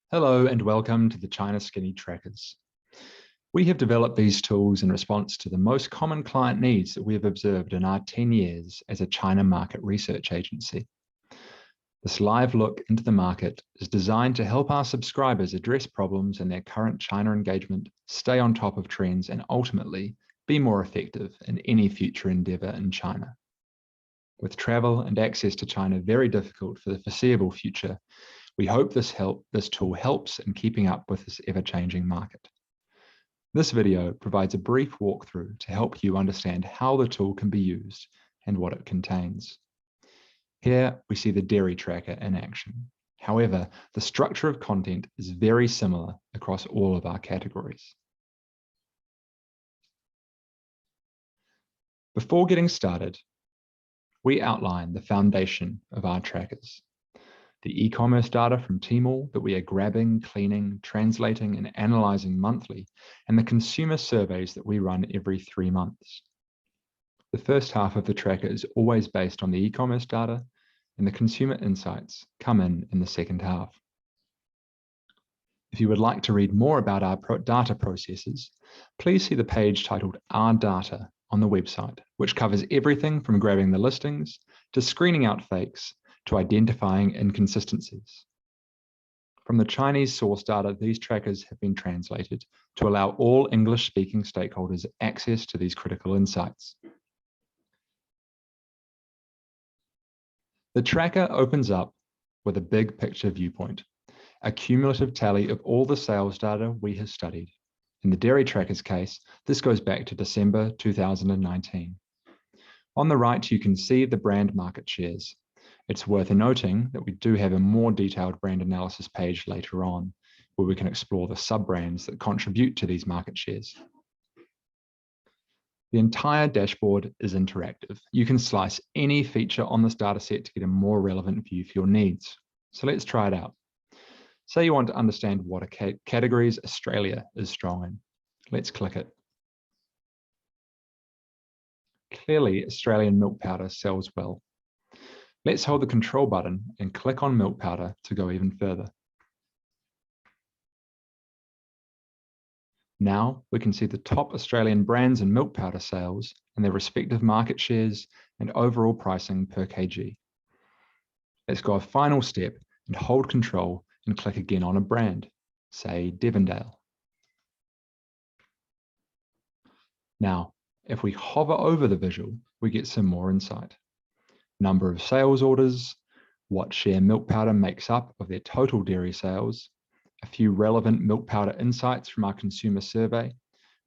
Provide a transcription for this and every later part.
Hello and welcome to the ChinaSkinny Trackers. We have developed these tools in response to the most common client needs that we have observed in our 10 years as a China market research agency. This live look into the market is designed to help our subscribers address problems in their current China engagement, stay on top of trends, and ultimately be more effective in any future endeavor in China. With travel and access to China very difficult for the foreseeable future, we hope this tool helps in keeping up with this ever-changing market. This video provides a brief walkthrough to help you understand how the tool can be used and what it contains. Here we see the dairy tracker in action. However, the structure of content is very similar across all of our categories. Before getting started, we outline the foundation of our trackers. The e-commerce data from Tmall that we are grabbing, cleaning, translating, and analyzing monthly, and the consumer surveys that we run every 3 months. The first half of the tracker is always based on the e-commerce data, and the consumer insights come in the second half. If you would like to read more about our data processes, please see the page titled Our Data on the website, which covers everything from grabbing the listings to screening out fakes to identifying inconsistencies. From the Chinese source data, these trackers have been translated to allow all English-speaking stakeholders access to these critical insights. The tracker opens up with a big picture viewpoint, a cumulative tally of all the sales data we have studied. In the dairy tracker's case, this goes back to December 2019. On the right, you can see the brand market shares. It's worth noting that we do have a more detailed brand analysis page later on, where we can explore the sub-brands that contribute to these market shares. The entire dashboard is interactive. You can slice any feature on this data set to get a more relevant view for your needs. So let's try it out. Say you want to understand what categories Australia is strong in. Let's click it. Clearly, Australian milk powder sells well. Let's hold the control button and click on milk powder to go even further. Now we can see the top Australian brands in milk powder sales and their respective market shares and overall pricing per kg. Let's go a final step and hold control and click again on a brand, say Devondale. Now, if we hover over the visual, we get some more insight. Number of sales orders, what share milk powder makes up of their total dairy sales, a few relevant milk powder insights from our consumer survey,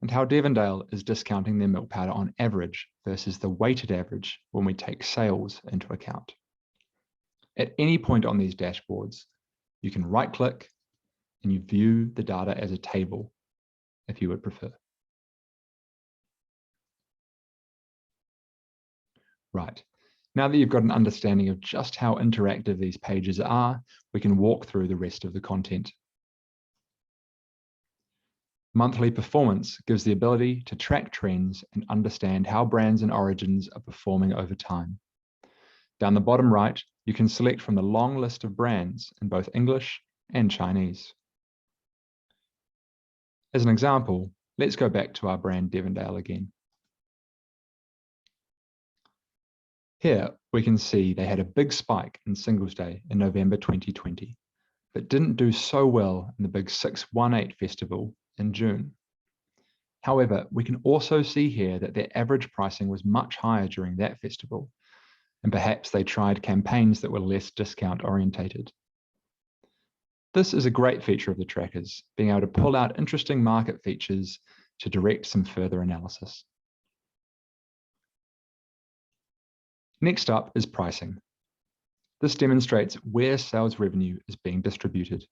and how Devondale is discounting their milk powder on average versus the weighted average when we take sales into account. At any point on these dashboards, you can right-click and you view the data as a table, if you would prefer. Right. Now that you've got an understanding of just how interactive these pages are, we can walk through the rest of the content. Monthly performance gives the ability to track trends and understand how brands and origins are performing over time. Down the bottom right, you can select from the long list of brands in both English and Chinese. As an example, let's go back to our brand Devondale again. Here, we can see they had a big spike in Singles Day in November 2020, but didn't do so well in the big 618 festival in June. However, we can also see here that their average pricing was much higher during that festival, and perhaps they tried campaigns that were less discount orientated. This is a great feature of the trackers, being able to pull out interesting market features to direct some further analysis. Next up is pricing. This demonstrates where sales revenue is being distributed.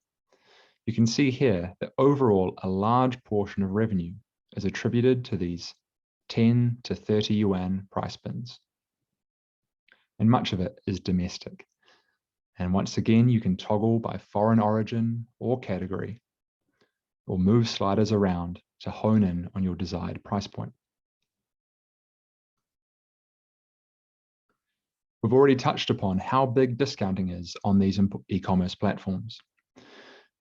You can see here that overall a large portion of revenue is attributed to these 10 to 30 yuan price bins. And much of it is domestic. And once again, you can toggle by foreign origin or category, or move sliders around to hone in on your desired price point. We've already touched upon how big discounting is on these e-commerce platforms.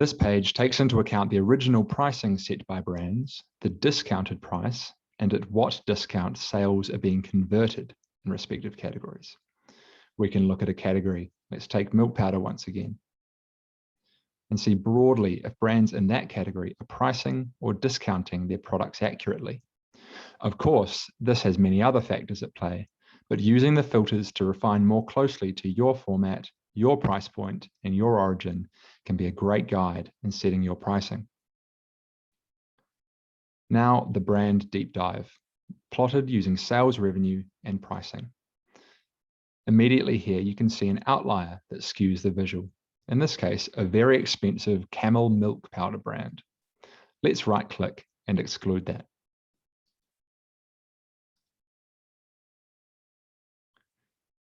This page takes into account the original pricing set by brands, the discounted price, and at what discount sales are being converted in respective categories. We can look at a category. Let's take milk powder once again, and see broadly if brands in that category are pricing or discounting their products accurately. Of course, this has many other factors at play, but using the filters to refine more closely to your format, your price point, and your origin can be a great guide in setting your pricing. Now, the brand deep dive, plotted using sales revenue and pricing. Immediately here, you can see an outlier that skews the visual. In this case, a very expensive camel milk powder brand. Let's right-click and exclude that.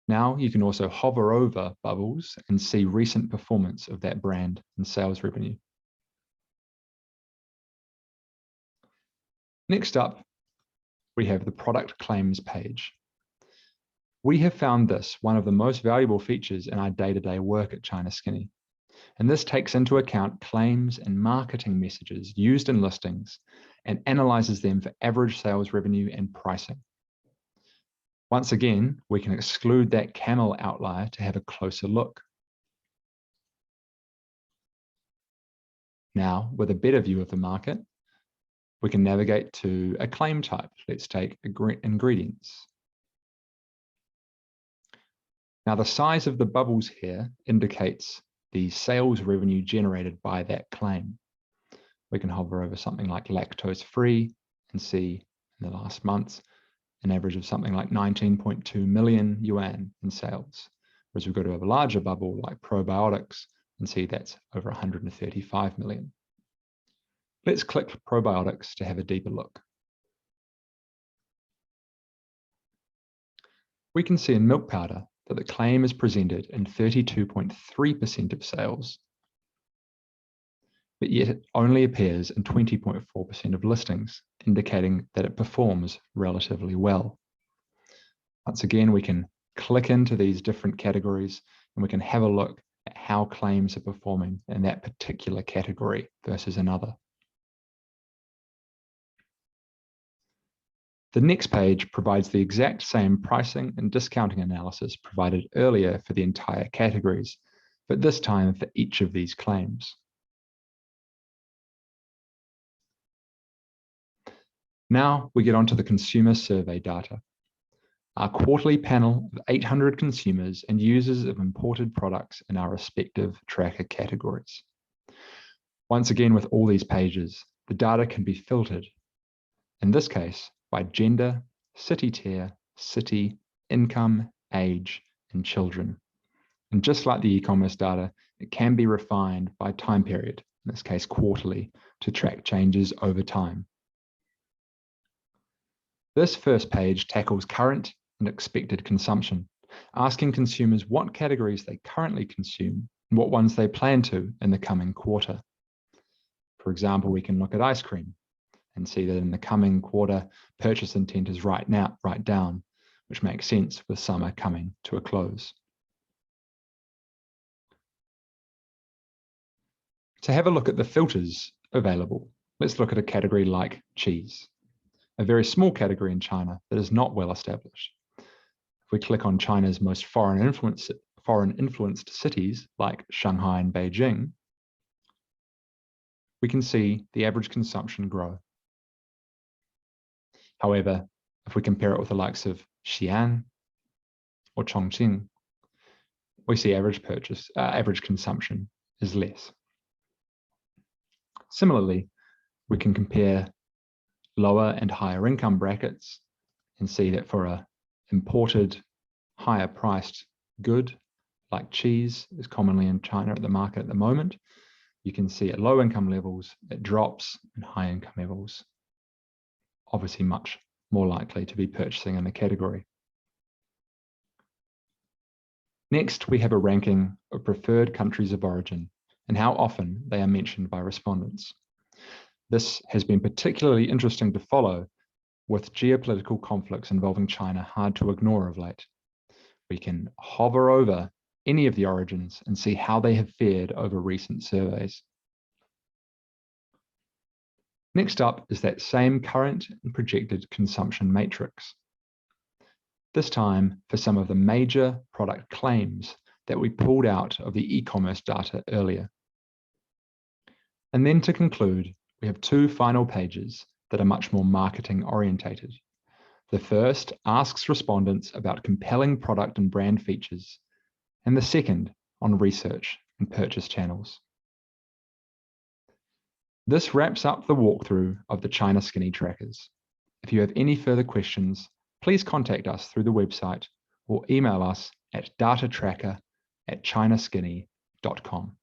Now you can also hover over bubbles and see recent performance of that brand and sales revenue. Next up, we have the product claims page. We have found this one of the most valuable features in our day-to-day work at ChinaSkinny. And this takes into account claims and marketing messages used in listings and analyzes them for average sales revenue and pricing. Once again, we can exclude that camel outlier to have a closer look. Now, with a better view of the market, we can navigate to a claim type. Let's take ingredients. Now, the size of the bubbles here indicates the sales revenue generated by that claim. We can hover over something like lactose-free and see in the last months an average of something like 19.2 million yuan in sales. Whereas we go to a larger bubble like probiotics and see that's over 135 million. Let's click probiotics to have a deeper look. We can see in milk powder that the claim is presented in 32.3% of sales, but yet it only appears in 20.4% of listings, indicating that it performs relatively well. Once again, we can click into these different categories and we can have a look at how claims are performing in that particular category versus another. The next page provides the exact same pricing and discounting analysis provided earlier for the entire categories, but this time for each of these claims. Now we get onto the consumer survey data. Our quarterly panel of 800 consumers and users of imported products in our respective tracker categories. Once again, with all these pages, the data can be filtered, in this case, by gender, city tier, city, income, age, and children. And just like the e-commerce data, it can be refined by time period, in this case quarterly, to track changes over time. This first page tackles current and expected consumption, asking consumers what categories they currently consume and what ones they plan to in the coming quarter. For example, we can look at ice cream and see that in the coming quarter, purchase intent is right down, which makes sense with summer coming to a close. To have a look at the filters available, let's look at a category like cheese, a very small category in China that is not well established. If we click on China's most foreign influenced cities like Shanghai and Beijing, we can see the average consumption grow. However, if we compare it with the likes of Xi'an or Chongqing, we see average consumption is less. Similarly, we can compare lower and higher income brackets and see that for an imported, higher priced good like cheese is commonly in China at the market at the moment, you can see at low income levels it drops and high income levels obviously much more likely to be purchasing in the category. Next, we have a ranking of preferred countries of origin and how often they are mentioned by respondents. This has been particularly interesting to follow with geopolitical conflicts involving China hard to ignore of late. We can hover over any of the origins and see how they have fared over recent surveys. Next up is that same current and projected consumption matrix. This time for some of the major product claims that we pulled out of the e-commerce data earlier. And then to conclude, we have two final pages that are much more marketing orientated. The first asks respondents about compelling product and brand features, and the second on research and purchase channels. This wraps up the walkthrough of the ChinaSkinny trackers. If you have any further questions, please contact us through the website or email us at datatracker@chinaskinny.com.